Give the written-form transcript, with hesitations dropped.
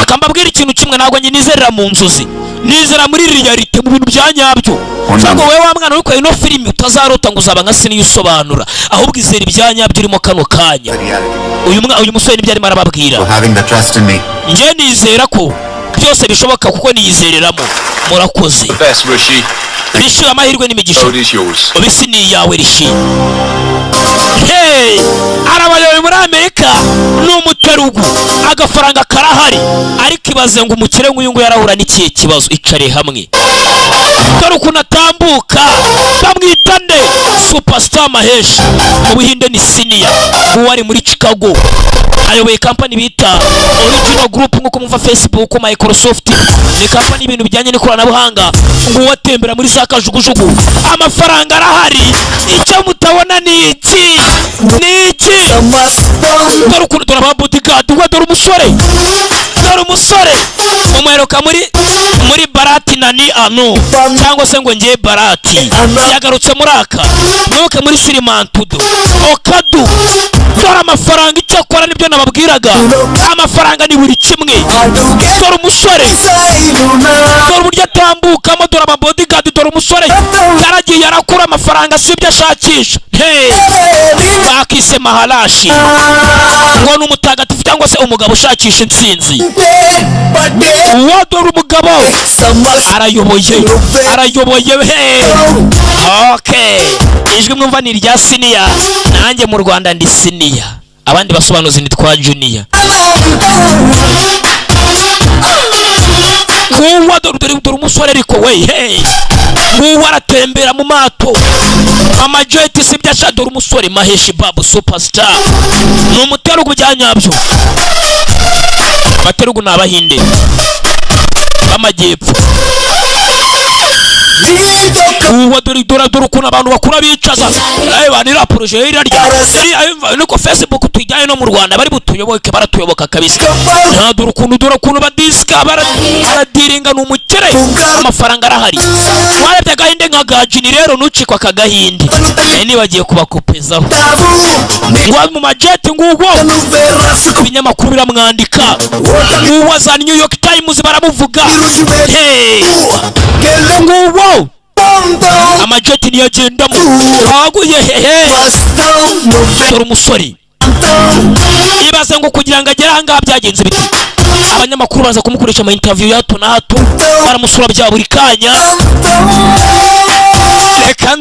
akambabwira ikintu kimwe ntabwo njye nizerera mu nzozi nizera muri reality mu bintu byanyabyo cyangwa wewe wa mwana uriko ino filimi utazarota ngo uzaba nka sini usobanura ahubwo izera ibyanyabyo urimo kano kanya uyu musore nibyo arimo arababwira njye nizera ko byose bishoboka kuko niyizereramo murakoze Rishi amahirwe n'imigisha ubisi ni yawe Rishi hey arabayoboye muri Amerika n'umuterugu agafaranga karahari ariko ibaze ngo umukire nk'uyu ngo yarahura n'ikihe kibazo icare hamwe dore ukuntu atambuka bamwita nde superstar Mahesh mu Buhinde ni senior uwari muri Chicago ayoboye company bita Original Group nkuko mumva Facebook Microsoft ni company ibintu bijyanye n'ikoranabuhanga ngo watembera muri sakajugujugu amafaranga arahari icyo mutabona ni iki dore ukuntu dore aba bodyguard dore umusore umweruka muri Barati nani ano cyangwa se ngo ngiye Barati yagarutse muri aka nuke muri Silimantudo Okadu dore amafaranga icyo akora nibyo nababwiraga amafaranga ni buri kimwe dore umusore dore uburyo atambukamo dore aba bodyguard dore umusore yaragiye arakura amafaranga sibyo ashakisha bakise Maharashi ngo n'umutagatifu cyangwa se umugabo ushakisha intsinzi uwo dore umugabo arayoboye okay ijwi mwumva ni rya senior nanjye mu Rwanda ndi senior abandi basobanuzi ni twa junior nguwa dore umusore ariko we nguwa aratembera mu mato amajeti sibyo asha dore umusore Mahesh Babu superstar ni umuterugu byanyabyo abaterugu ni Abahinde b'amajyepfo uwa dore ukuntu abantu bakura bicaza banira projet irarya niko Facebook tujyanye no mu Rwanda bari butuyoboke baratuyoboka kabisa dore ukuntu badiska baradiringa n'umukire amafaranga arahari warebye agahinde nka gajini rero nucikwa akagahinde nibagiye kubakopezaho ngo mu majeti nguwo ibinyamakuru biramwandika nguwo za New York Times baramuvuga nguwo amajeti niyo agendamo waguye dore umusore ibaze ngo kugira ngo agere ahangaha byagenze biti abanyamakuru baza kumukoresha ama interview ya hato na hato baramusura bya buri kanya reka